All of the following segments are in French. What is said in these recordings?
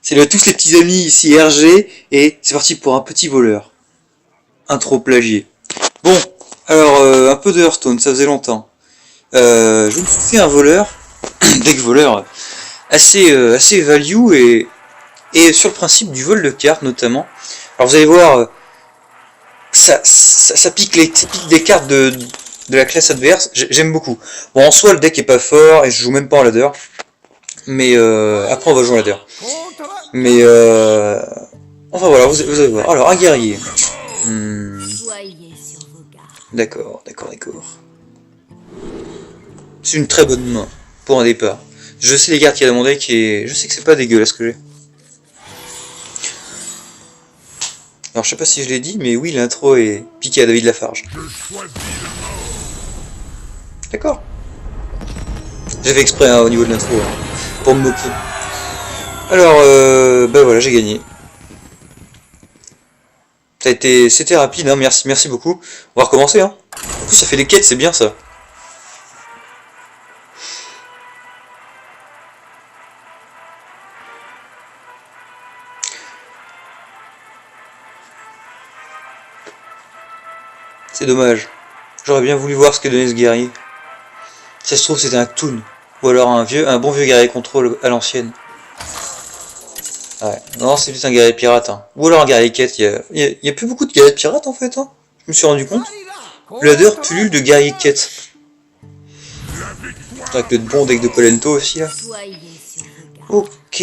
tous les petits amis ici RG et c'est parti pour un petit voleur. Intro plagié. Bon, alors un peu de Hearthstone, ça faisait longtemps. Je me suis fait un voleur, deck voleur, assez value et sur le principe du vol de cartes notamment. Alors vous allez voir, ça pique des cartes de la classe adverse, j'aime beaucoup. Bon en soi le deck est pas fort et je joue même pas en ladder. Mais après on va jouer en ladder. Mais enfin voilà, vous allez voir. Alors un guerrier. D'accord. C'est une très bonne main pour un départ. Je sais les cartes qu'il y a dans mon deck et je sais que c'est pas dégueulasse ce que j'ai. Alors je sais pas si je l'ai dit, mais oui l'intro est piqué à David Lafarge. D'accord. J'ai fait exprès hein, au niveau de l'intro, hein, pour me moquer. Alors bah voilà, j'ai gagné. C'était rapide, hein, merci beaucoup. On va recommencer, hein. En plus ça fait des quêtes, c'est bien ça. C'est dommage. J'aurais bien voulu voir ce que donnait ce guerrier. Si ça se trouve c'était un toon. Ou alors un bon vieux guerrier contrôle à l'ancienne. Ouais. Non, c'est juste un guerrier pirate. Hein. Ou alors un guerrier quête. Il y a plus beaucoup de guerriers pirates en fait. Hein. Je me suis rendu compte. Le ladder pullule de guerrier quête. Avec le bon deck de Polento aussi là. Ok.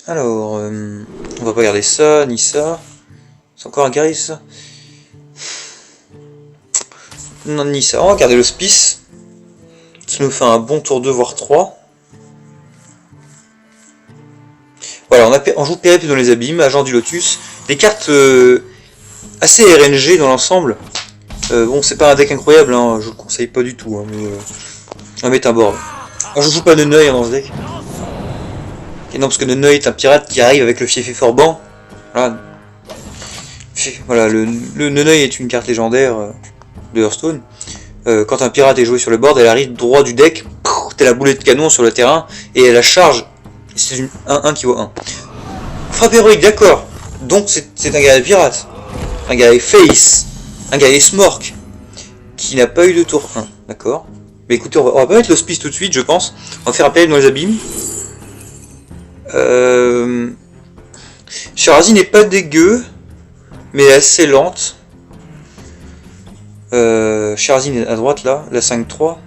Alors, on va pas garder ça, ni ça. C'est encore un guerrier ça. Non, ni ça. On va garder l'hospice. Ça nous fait un bon tour 2 voire 3. Voilà, on joue Périple dans les abîmes, Agent du Lotus. Des cartes assez RNG dans l'ensemble. Bon, c'est pas un deck incroyable, hein, je le conseille pas du tout. Hein, mais on va mettre un board. Alors, je joue pas Neneuil hein, dans ce deck. Et non, parce que Neneuil est un pirate qui arrive avec le fief et forban. Voilà, voilà le Neneuil est une carte légendaire de Hearthstone. Quand un pirate est joué sur le board, elle arrive droit du deck, t'as la boulette de canon sur le terrain, et elle la charge. C'est une 1-1 qui vaut 1. Frappe héroïque, d'accord. Donc c'est un guerrier pirate. Un guerrier face. Un guerrier smork. Qui n'a pas eu de tour 1. D'accord. Mais écoutez, on va pas mettre l'hospice tout de suite, je pense. On va faire un périple dans les abîmes. Shirazi n'est pas dégueu, mais assez lente. Shirazi est à droite là, la 5-3.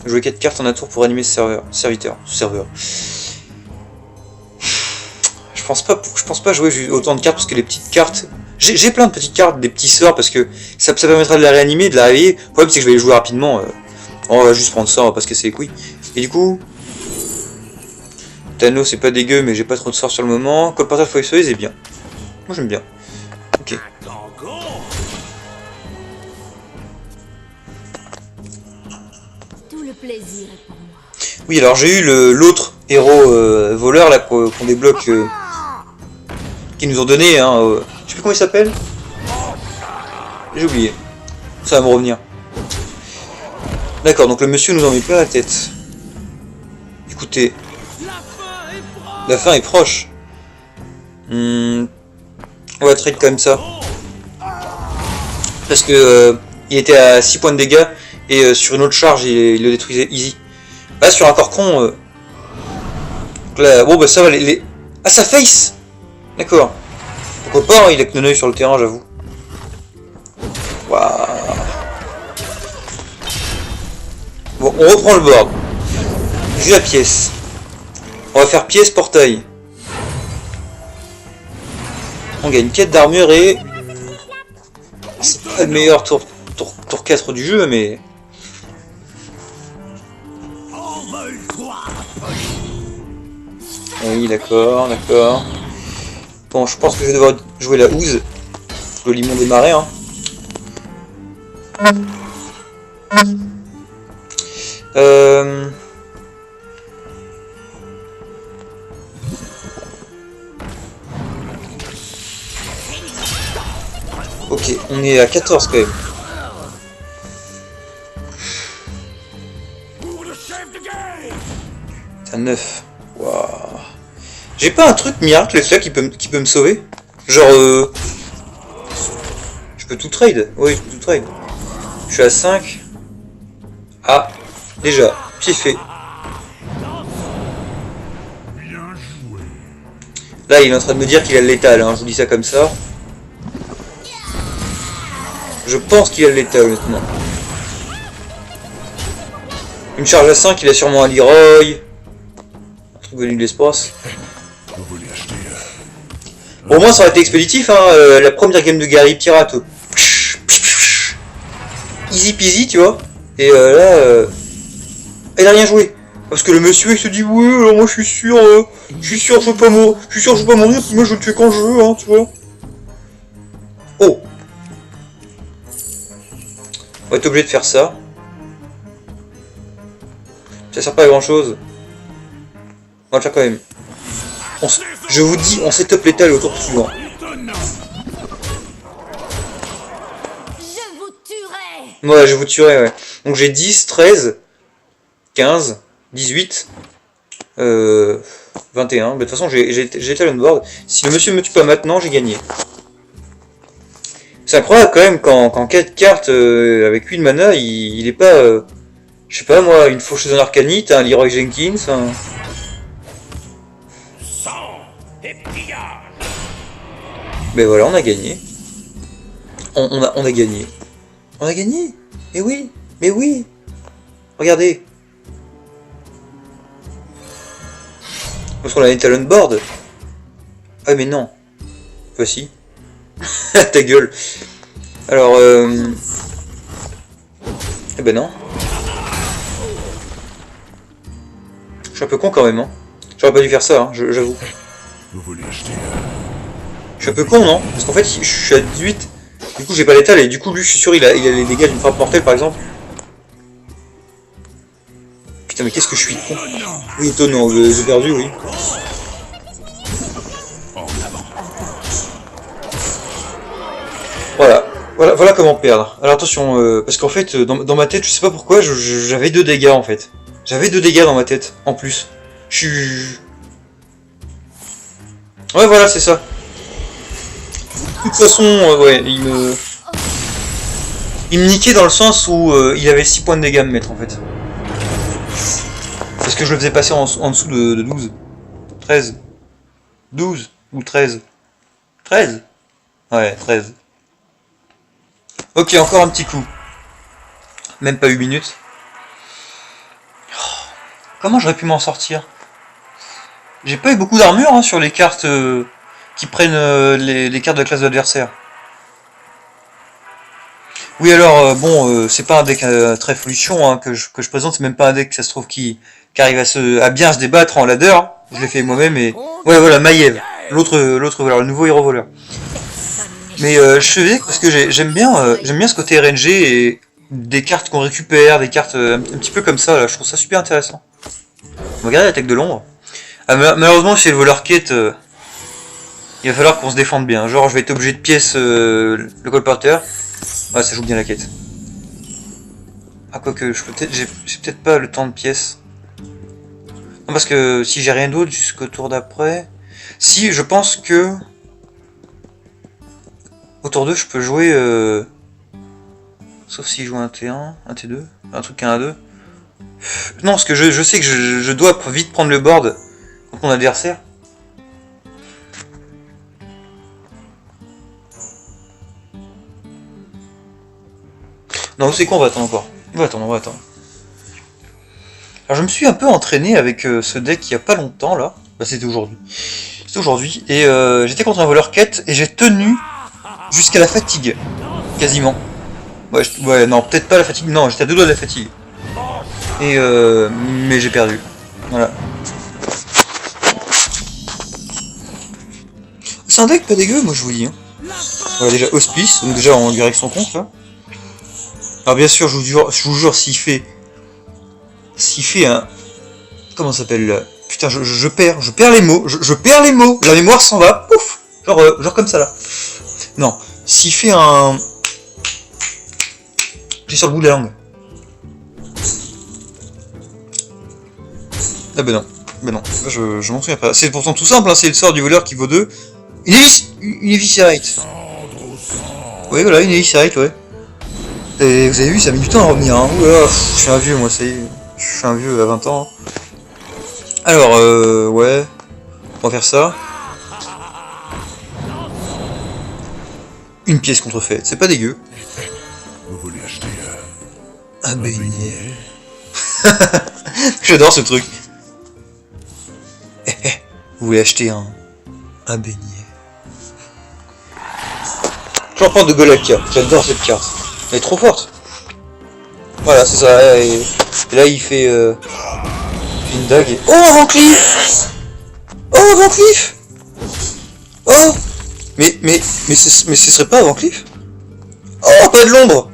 Jouer 4 cartes en un tour pour animer ce serviteur. Je pense pas jouer autant de cartes parce que les petites cartes. J'ai plein de petites cartes, des petits sorts parce que ça permettra de la réanimer, de la réveiller. Le problème c'est que je vais les jouer rapidement. On va juste prendre ça, on va pas se casser les couilles. Et du coup. Thanos c'est pas dégueu mais j'ai pas trop de sorts sur le moment. Comme partage feuille c'est bien. Moi j'aime bien. Ok. Plaisir pour moi. Oui, alors j'ai eu l'autre héros voleur là qu'on débloque, qu'ils nous ont donné. Hein, je sais plus comment il s'appelle. J'ai oublié. Ça va me revenir. D'accord, donc le monsieur nous en met plein la tête. Écoutez, la fin est proche. On va trade comme ça. Parce que il était à 6 points de dégâts. Et sur une autre charge, il le détruisait easy. Là, sur un Corcron... là, bon, bah ça va, Ah, ça face. D'accord. Pourquoi pas, hein, il a que 9 œil sur le terrain, j'avoue. Waouh. Bon, on reprend le board. Vu la pièce. On va faire pièce portail. On gagne 4 d'armure et... C'est pas le meilleur tour 4 du jeu, mais... Oui, d'accord. Bon, je pense que je vais devoir jouer la Ooze. Le limon des marais, hein. Ok, on est à 14 quand même. C'est à 9. Waouh. J'ai pas un truc miracle là qui peut me sauver? Genre je peux tout trade? Oui, je peux tout trade. Je suis à 5. Ah, déjà, pied fait. Là, il est en train de me dire qu'il a le létal, hein. Je vous dis ça comme ça. Je pense qu'il a le létal, honnêtement. Une charge à 5, il a sûrement un Leroy. Un truc venu de l'espace. Bon, au moins, ça aurait été expéditif, hein. La première game de Gary Pirate. Easy peasy, tu vois. Et là, il a rien joué. Parce que le monsieur, il se dit, oui, alors moi, je suis sûr, je veux pas mourir. Je suis sûr, je veux pas mourir, moi, je le tue quand je veux, hein, tu vois. Oh. On va être obligé de faire ça. Ça sert pas à grand chose. On va le faire quand même. Je vous dis, on setup létal au tour suivant. Je vous tuerai. Ouais, je vous tuerai, ouais. Donc j'ai 10, 13, 15, 18, 21. Mais de toute façon, j'ai talent board. Si le monsieur me tue pas maintenant, j'ai gagné. C'est incroyable quand même quand 4 cartes avec 8 de mana, il est pas... je sais pas moi, une faucheuse en arcanite, un Leroy Jenkins, un... Mais voilà, on a gagné. On a gagné. On a gagné. Mais oui, mais oui. Regardez. Parce qu'on a une talent board. Ah mais non. Voici. Ta gueule. Alors, eh ben non. Je suis un peu con quand même, hein. J'aurais pas dû faire ça, hein, j'avoue. Je suis un peu con, non? Parce qu'en fait, je suis à 18. Du coup, j'ai pas l'étal et du coup, lui, je suis sûr, il a les dégâts d'une frappe mortelle, par exemple. Putain, mais qu'est-ce que je suis con. Oui, étonnant, j'ai perdu, oui. Voilà comment perdre. Alors attention, parce qu'en fait, dans ma tête, je sais pas pourquoi, j'avais 2 dégâts en fait. J'avais 2 dégâts dans ma tête, en plus. Je suis... Ouais, voilà, c'est ça. De toute façon, ouais, il me niquait dans le sens où il avait 6 points de dégâts à me mettre en fait. Parce que je le faisais passer en dessous de 12. 13. 12 ou 13. 13 ? Ouais, 13. Ok, encore un petit coup. Même pas 8 minutes. Oh, comment j'aurais pu m'en sortir? J'ai pas eu beaucoup d'armure hein, sur les cartes qui prennent les cartes de classe de l'adversaire. Oui alors, bon, c'est pas un deck très folichon hein, que je présente, c'est même pas un deck, ça se trouve, qui arrive à bien se débattre en ladder. Je l'ai fait moi-même et... Ouais voilà, Maiev, l'autre voleur, le nouveau héros voleur. Mais je faisais parce que j'aime bien ce côté RNG et des cartes qu'on récupère, des cartes un petit peu comme ça, là, je trouve ça super intéressant. Regardez la tech de l'ombre. Ah, malheureusement chez le voleur quête, il va falloir qu'on se défende bien. Genre je vais être obligé de pièce le colporteur. Ouais, ça joue bien la quête. Ah quoique, j'ai peut-être pas le temps de pièce. Non parce que si j'ai rien d'autre jusqu'au tour d'après... Si, je pense que... Au tour 2, je peux jouer... Sauf si je joue un T1, un T2, un truc à 1-2. Non, parce que je sais que je dois vite prendre le board contre mon adversaire. Non, c'est quoi, on va attendre encore. On va attendre. Alors je me suis un peu entraîné avec ce deck il y a pas longtemps là. Bah c'était aujourd'hui. C'était aujourd'hui. Et j'étais contre un voleur quête et j'ai tenu jusqu'à la fatigue. Quasiment. Ouais, non, peut-être pas la fatigue. Non, j'étais à 2 doigts de la fatigue. Et mais j'ai perdu. Voilà. C'est un deck pas dégueu, moi je vous dis. Hein. Voilà, déjà Hospice, donc déjà on lui règle son compte là. Alors bien sûr, je vous jure, s'il fait un... Comment ça s'appelle là? Putain, je perds les mots, je perds les mots, la mémoire s'en va, pouf, genre comme ça là. Non, s'il fait un... J'ai sur le bout de la langue. Ah ben non. Mais non, je m'en souviens pas. C'est pourtant tout simple, hein, c'est le sort du voleur qui vaut 2. Une Eviscerate. Oui, voilà, une Eviscerate, ouais. Et vous avez vu, ça a mis du temps à revenir, hein. Oula, je suis un vieux, moi, ça y est. Je suis un vieux à 20 ans. Alors, ouais. On va faire ça. Une pièce contrefaite, c'est pas dégueu. Vous voulez acheter un beignet. J'adore ce truc. Vous voulez acheter un beignet. Je reprends de Golaka, j'adore cette carte. Elle est trop forte. Voilà, c'est ça. Et là, il fait une dague. Et... Oh, Van Cleef! Oh, Van Cleef! Oh! Mais ce serait pas Van Cleef? Oh, pas de l'ombre!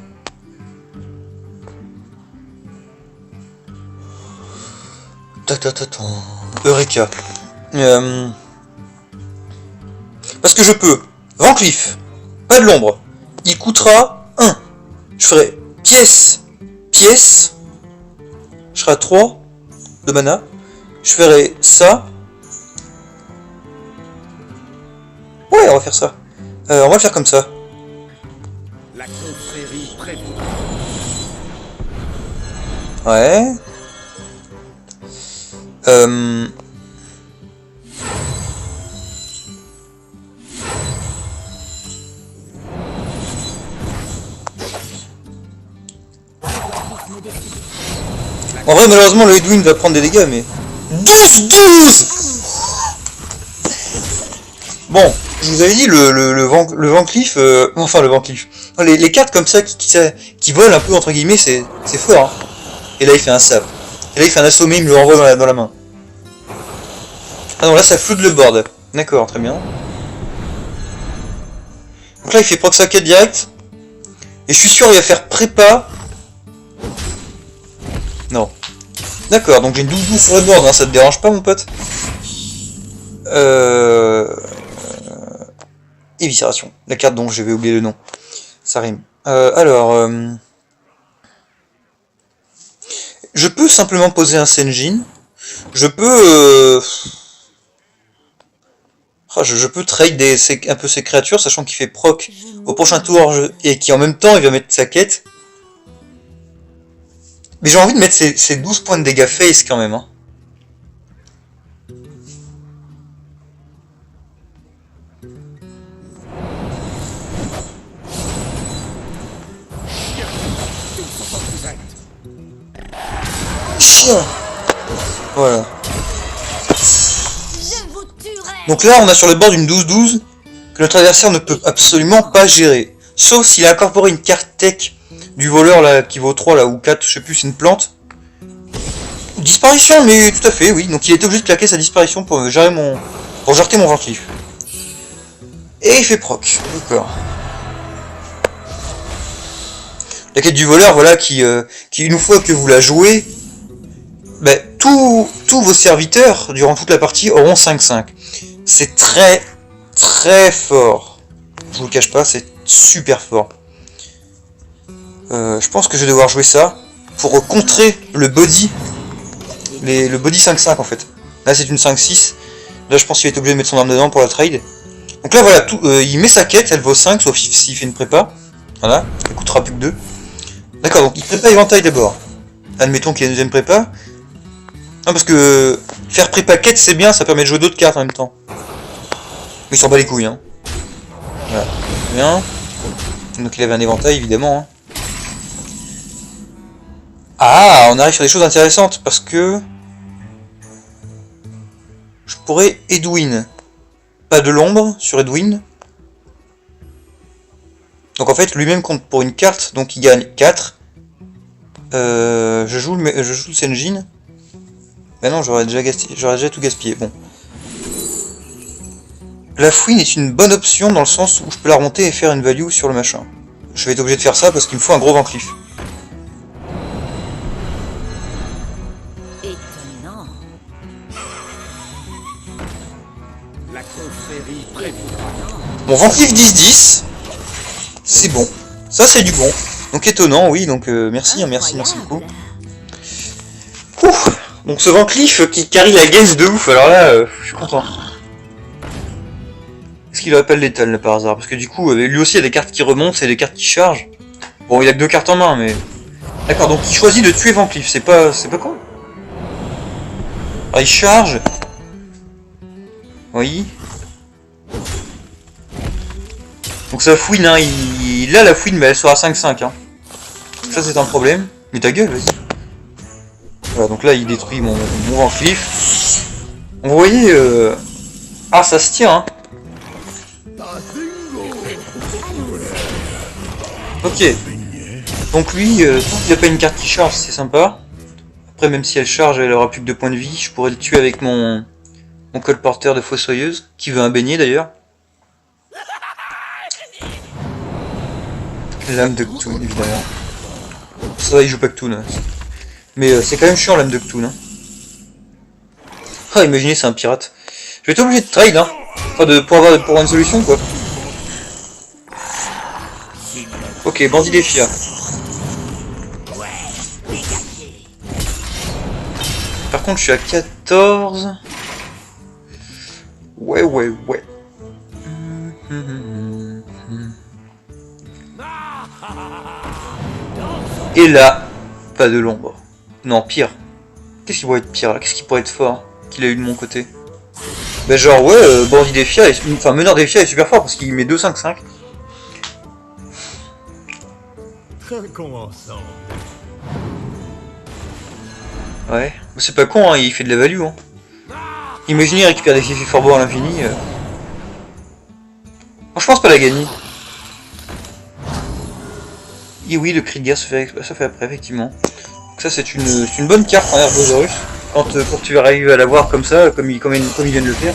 Eureka. Parce que je peux. Van Cleef. Pas de l'ombre. Il coûtera 1. Je ferai pièce. Pièce. Je serai à 3 de mana. Je ferai ça. Ouais, on va faire ça. On va le faire comme ça. la confrérie prévoit. Ouais. En vrai, malheureusement, le Edwin va prendre des dégâts, mais... 12-12. Bon, je vous avais dit, le Van Cleef, enfin le Van Cleef, les cartes comme ça qui volent un peu, entre guillemets, c'est fort. Hein. Et là, il fait un sap. Et là, il fait un assommé, il me le renvoie dans la main. Ah non, là, ça floute le board. D'accord, très bien. Donc là, il fait proc sacket direct. Et je suis sûr, il va faire prépa. Non. D'accord, donc j'ai une 12-12 sur le board, hein, ça te dérange pas, mon pote? Éviscération. La carte dont j'avais oublié le nom. Ça rime. Alors... je peux simplement poser un Senjin. Je peux... je peux trade un peu ces créatures, sachant qu'il fait proc au prochain tour, et qui en même temps, il va mettre sa quête. Mais j'ai envie de mettre ces 12 points de dégâts face quand même. Hein. Chien. Voilà. Donc là, on a sur le board une 12-12 que notre adversaire ne peut absolument pas gérer. Sauf s'il a incorporé une carte tech du voleur là qui vaut 3 là ou 4, je sais plus, c'est une plante. Disparition, mais tout à fait, oui. Donc il était obligé de claquer sa disparition pour gérer pour jarter mon Van Cleef. Et il fait proc, d'accord. La quête du voleur, voilà, qui une fois que vous la jouez, ben, tous vos serviteurs, durant toute la partie, auront 5-5. C'est très, très fort. Je vous le cache pas, c'est super fort. Je pense que je vais devoir jouer ça pour contrer le body. Le body 5-5 en fait. Là c'est une 5-6. Là je pense qu'il est obligé de mettre son arme dedans pour la trade. Donc là voilà, il met sa quête, elle vaut 5, sauf s'il fait une prépa. Voilà, elle coûtera plus que 2. D'accord, donc il prépa éventail d'abord. Admettons qu'il y a une deuxième prépa. Non, parce que faire prépa quête c'est bien, ça permet de jouer d'autres cartes en même temps. Mais il s'en bat les couilles, hein. Voilà, bien. Donc il avait un éventail évidemment. Hein. Ah, on arrive sur des choses intéressantes parce que je pourrais Edwin. Pas de l'ombre sur Edwin. Donc en fait, lui-même compte pour une carte, donc il gagne 4. Je joue le Senjin. Ben non, j'aurais déjà tout gaspillé. Bon. La fouine est une bonne option dans le sens où je peux la remonter et faire une value sur le machin. Je vais être obligé de faire ça parce qu'il me faut un gros Van Cleef. Étonnant. La confrérie prévoit. Bon, Van Cleef 10-10. C'est bon. Ça, c'est du bon. Donc étonnant, oui. Donc merci, hein, merci beaucoup. Ouh. Donc ce Van Cleef qui carry la game de ouf, alors là, je suis content. Est-ce qu'il aurait pas le létal là par hasard? Parce que du coup, lui aussi il y a des cartes qui remontent et des cartes qui chargent. Bon, il a que 2 cartes en main, mais... D'accord, donc il choisit de tuer Van Cleef, c'est pas con. Alors il charge. Oui. Donc ça fouine, hein, il a la fouine, mais elle sera à 5-5, hein. Ça c'est un problème. Mais ta gueule, vas-y. Voilà, donc là il détruit mon Van Cleef. Vous voyez, ah ça se tient, hein. Ok. Donc lui, tant qu'il n'a pas une carte qui charge, c'est sympa. Après, même si elle charge, elle aura plus que 2 points de vie. Je pourrais le tuer avec mon colporteur de fossoyeuse, qui veut un beignet d'ailleurs. L'âme de Cthulhu, évidemment. Ça, il joue pas Cthulhu, hein. Mais c'est quand même chiant l'âme de Cthulhu, hein. Ah, imaginez, c'est un pirate. Je vais être obligé de trade, hein. Enfin, pour avoir une solution, quoi. Ok, bandit des FIA. Par contre, je suis à 14. Ouais. Et là, pas de l'ombre. Non, pire. Qu'est-ce qui pourrait être pire là? Qu'est-ce qui pourrait être fort qu'il a eu de mon côté? Ben genre, ouais, bandit des FIA, enfin, meneur des FIA est super fort parce qu'il met 2-5-5. Ouais, c'est pas con, hein, il fait de la value, hein. Imaginez, il récupère des Fifi Forbo à l'infini. Moi, je pense pas la gagner. Et oui, le cri de guerre se fait après, effectivement. Donc ça, c'est une bonne carte en Herbosaurus. Quand tu arrives à l'avoir comme ça, comme il vient de le faire.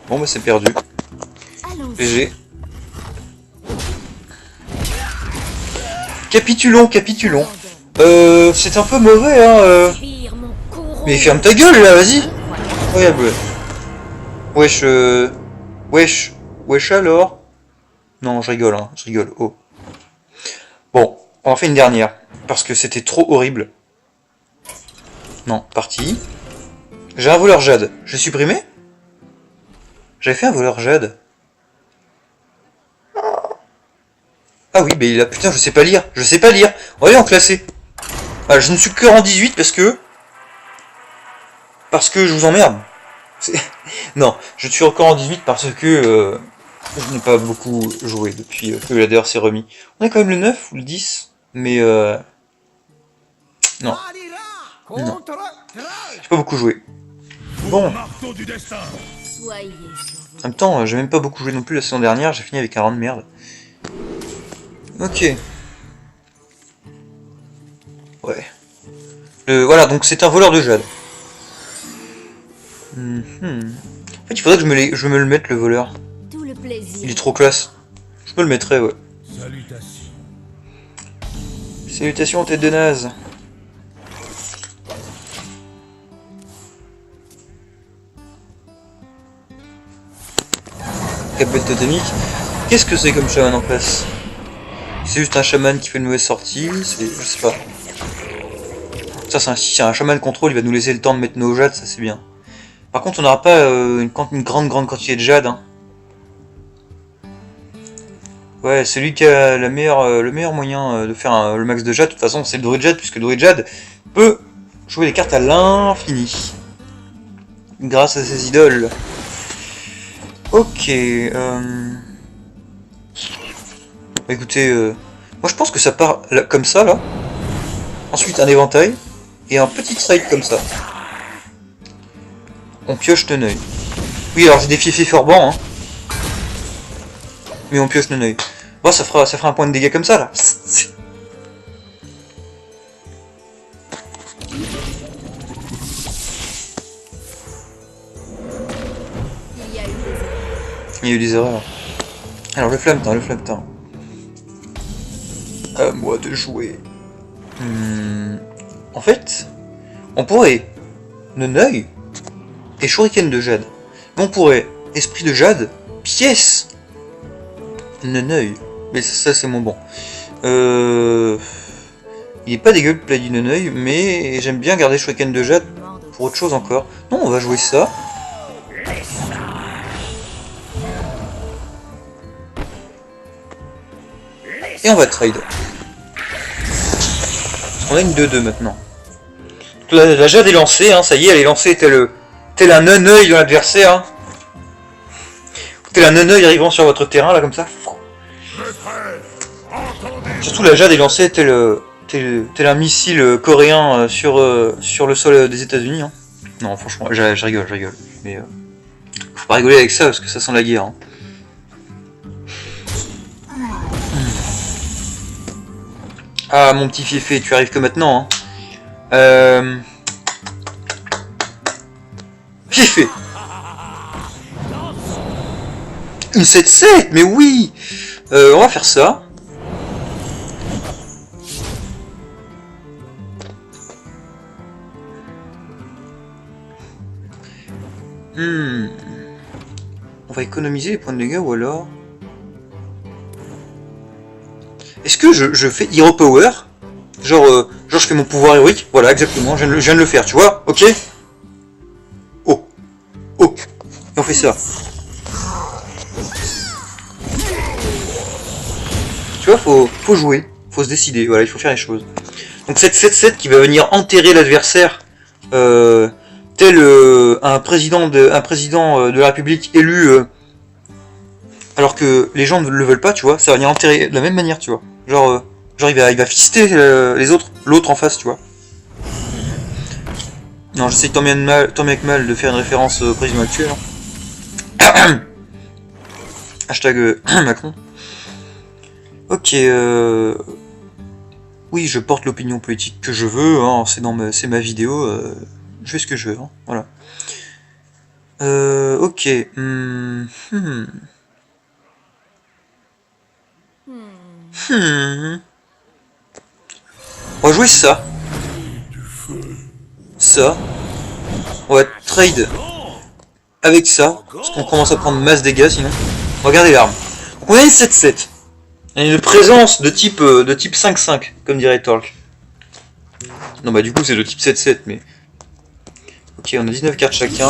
Bon, bah, c'est perdu. GG. Capitulons. C'est un peu mauvais, hein. Mais ferme ta gueule, là, vas-y. Incroyable. Wesh alors. Non, je rigole, hein, oh. Bon, on en fait une dernière, parce que c'était trop horrible. Non, parti. J'ai un voleur jade. Je l'ai supprimé? J'avais fait un voleur jade. Ah oui, mais là, putain, je sais pas lire. On va aller en classé. Ah, je ne suis que en 18 parce que je vous emmerde. Non, je suis encore en 18 parce que je n'ai pas beaucoup joué depuis que la DR s'est remis. On est quand même le 9 ou le 10, mais non. J'ai pas beaucoup joué. Bon. En même temps, j'ai même pas beaucoup joué non plus la saison dernière, j'ai fini avec un rang de merde. Ok. Ouais. Voilà, donc c'est un voleur de jade. En fait, il faudrait que je me le mette, le voleur. Il est trop classe. Je me le mettrais, ouais. Salutations, tête de naze. Capelle totemique. Qu'est-ce que c'est comme chaman en face? C'est juste un chaman qui fait une mauvaise sortie, je sais pas. Ça, c'est un chaman contrôle, il va nous laisser le temps de mettre nos jades, ça c'est bien. Par contre, on n'aura pas une grande quantité de jade, hein. Ouais, celui qui a le meilleur moyen de faire le max de jade, de toute façon, c'est le druide jade, puisque le druide jade peut jouer des cartes à l'infini. Grâce à ses idoles. Ok, écoutez, moi je pense que ça part là, comme ça, là. Ensuite un éventail, et un petit trade comme ça. On pioche Neneuil. Oui, alors j'ai des fiefs forbans, hein. Mais on pioche Neneuil. Bon, ça fera un point de dégâts comme ça, là. Il y a eu des erreurs. Alors, le flammetin. À moi de jouer. En fait, on pourrait Neneuil et Shuriken de jade. Mais on pourrait esprit de jade, pièce Neneuil. Mais ça c'est mon bon. Il est pas dégueu le play du Neneuil, mais j'aime bien garder Shuriken de Jade pour autre chose encore. Non, on va jouer ça. Et on va trade. On a une 2-2 maintenant. La Jade est lancée, hein, ça y est, elle est lancée tel un Neneuil de l'adversaire. Hein. Tel un Neneuil arrivant sur votre terrain, là, comme ça. Surtout la Jade est lancée tel un missile coréen sur le sol des États-Unis. Hein. Non, franchement, je rigole. Mais faut pas rigoler avec ça parce que ça sent la guerre. Hein. Ah, mon petit fiefé, tu arrives que maintenant. Hein. Fiefé. Une 7-7, mais oui. On va faire ça. On va économiser les points de dégâts ou alors... Est-ce que je fais Hero Power? Genre je fais mon pouvoir héroïque? Voilà, exactement, je viens de le faire, tu vois? Ok? Oh. Oh. Et on fait ça. Tu vois, faut jouer. Faut se décider, voilà, il faut faire les choses. Donc cette 7-7 qui va venir enterrer l'adversaire... tel un président de la République élu alors que les gens ne le veulent pas, tu vois, ça va venir enterrer de la même manière, tu vois. Genre il va fister l'autre en face, tu vois. Non, j'essaie tant bien que mal de faire une référence au président actuel. Hein. Hashtag Macron. Ok, oui, je porte l'opinion politique que je veux, hein, c'est ma vidéo. Je fais ce que je veux, hein. Voilà. Ok. On va jouer ça. Ça. On va trade avec ça. Parce qu'on commence à prendre masse dégâts sinon. Regardez l'arme. Donc on a une 7-7. Il y a une présence de type 5-5, comme dirait Torque. Non bah du coup c'est de type 7-7, mais... Ok, on a 19 cartes chacun.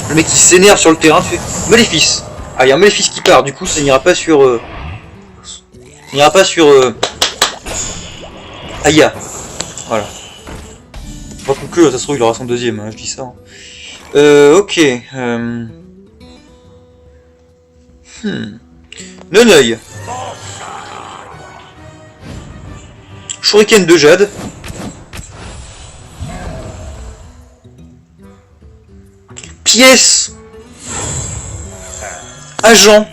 Le mec qui s'énerve sur le terrain, tu fais Maléfice. Ah, il y a un Maléfice qui part, du coup ça n'ira pas sur... Ça n'ira pas sur... Aya. Voilà. Pas que ça se trouve il aura son deuxième, hein, je dis ça. Hein. Ok. Neneuil. Shuriken de Jade. Pièce. Agent.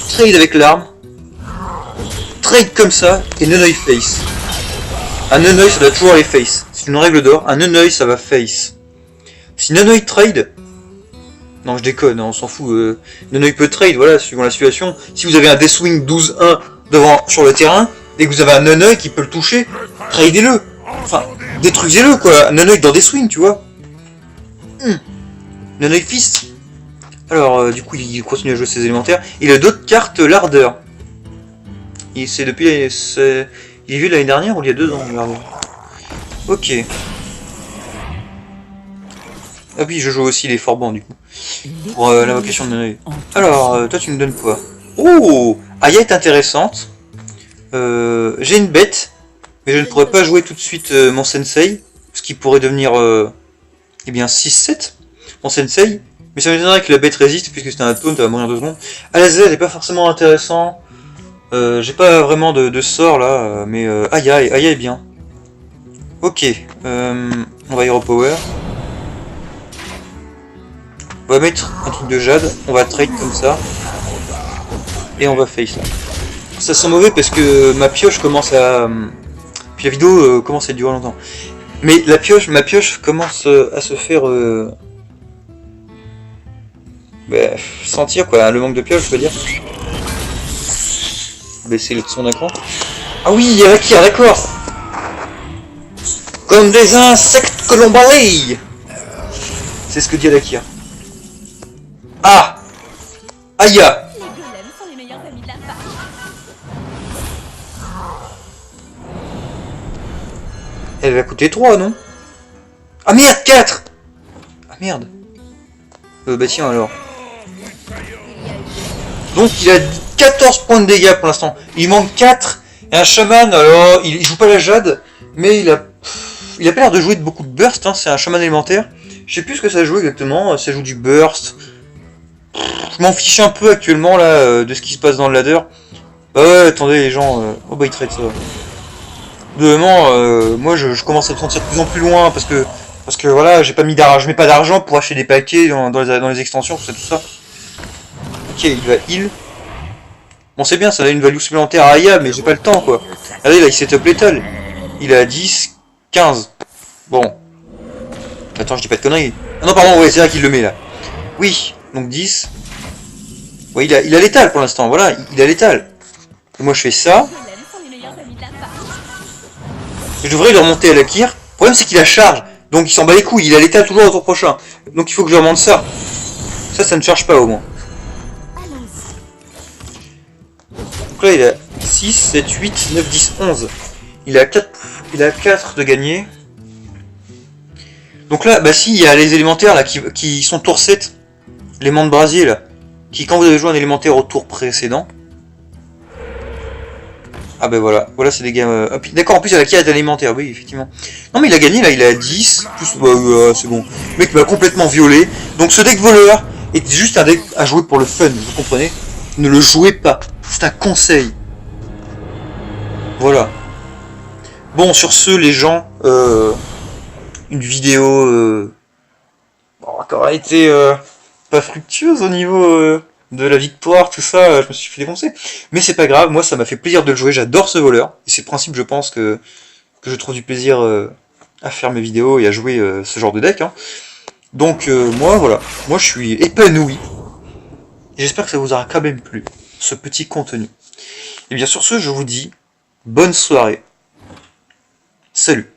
Trade avec l'arme. Trade comme ça. Et Neneuil face. Un Neneuil ça doit toujours aller face. C'est une règle d'or. Un Neneuil ça va face. Si Neneuil trade... Non je déconne, on s'en fout. Neneuil peut trade, voilà, suivant la situation. Si vous avez un Deathwing 12-1 devant sur le terrain, et que vous avez un Neneuil qui peut le toucher, tradez-le. Enfin, détruisez-le quoi. Neneuil dans Deathwing, tu vois. Neneuil fils. Alors, du coup, il continue à jouer ses élémentaires. Il a d'autres cartes l'ardeur. Il c'est depuis... il est vu l'année dernière ou il y a 2 ans, l'ardeur. Ok. Ah oui, je joue aussi les forbans du coup. Pour l'invocation de Neneuil. Alors, toi tu me donnes quoi? Oh, Aya est intéressante. J'ai une bête. Mais je ne pourrais pas jouer tout de suite mon sensei. Ce qui pourrait devenir... eh bien 6-7. Mon sensei. Mais ça m'étonnerait que la bête résiste puisque c'est un taunt, ça va mourir 2 secondes. Alazar n'est pas forcément intéressant. J'ai pas vraiment de sort là. Mais Aya est bien. Ok. On va Hero Power. On va mettre un truc de Jade, on va trade comme ça. Et on va face là. Ça sent mauvais parce que ma pioche commence à... Puis la vidéo commence à durer longtemps. Mais ma pioche commence à se faire... sentir quoi, le manque de pioche je veux dire. Baisser son écran. Ah oui, il y a Akir, d'accord. Comme des insectes que l'on balaye. C'est ce que dit Akir. Ah, Aya. Les golems sont les meilleurs amis de la part. Elle va coûter 3, non? Ah merde, 4! Ah merde. Bah tiens alors. Donc il a 14 points de dégâts pour l'instant. Il manque 4. Et un chaman, alors il joue pas la jade, mais il a pas l'air de jouer de beaucoup de burst, hein. C'est un chaman élémentaire. Je sais plus ce que ça joue exactement, ça joue du burst. Je m'en fiche un peu actuellement là de ce qui se passe dans le ladder. Bah ouais, attendez les gens, oh bah il traite ça. Vraiment, moi je commence à me sentir de plus en plus loin parce que voilà, j'ai pas mis d'argent, je mets pas d'argent pour acheter des paquets dans les extensions, tout ça. Ok, il va heal. Bon c'est bien, ça a une value supplémentaire à Aya, mais j'ai pas le temps quoi. Allez là, il setup létal. Il est à 10, 15. Bon. Attends, je dis pas de conneries. Ah non pardon, ouais, c'est là qu'il le met là. Oui, donc 10. Ouais, il a létal pour l'instant, voilà, il a létal. Et moi je fais ça. Je devrais le remonter à la Kir. Le problème c'est qu'il a charge. Donc il s'en bat les couilles, il a l'état toujours au tour prochain. Donc il faut que je remonte ça. Ça ne charge pas au moins. Donc là il a 6, 7, 8, 9, 10, 11. Il a 4 de gagner. Donc là, bah si, il y a les élémentaires là qui sont tour 7. Les mains de brasier là. Qui quand vous avez joué un élémentaire au tour précédent. Ah ben voilà, voilà c'est des gars... D'accord, en plus il y a la carte alimentaire, oui effectivement. Non mais il a gagné là, il est à 10, plus c'est bon. Le mec m'a complètement violé. Donc ce deck voleur est juste un deck à jouer pour le fun, vous comprenez? Ne le jouez pas, c'est un conseil. Voilà. Bon sur ce les gens, une vidéo qui aura été pas fructueuse au niveau... de la victoire, tout ça, je me suis fait défoncer. Mais c'est pas grave, moi ça m'a fait plaisir de le jouer, j'adore ce voleur. Et c'est le principe, je pense, que je trouve du plaisir à faire mes vidéos et à jouer ce genre de deck. Hein. Donc moi, voilà, moi je suis épanoui. Et j'espère que ça vous aura quand même plu, ce petit contenu. Et bien sur ce, je vous dis, bonne soirée. Salut.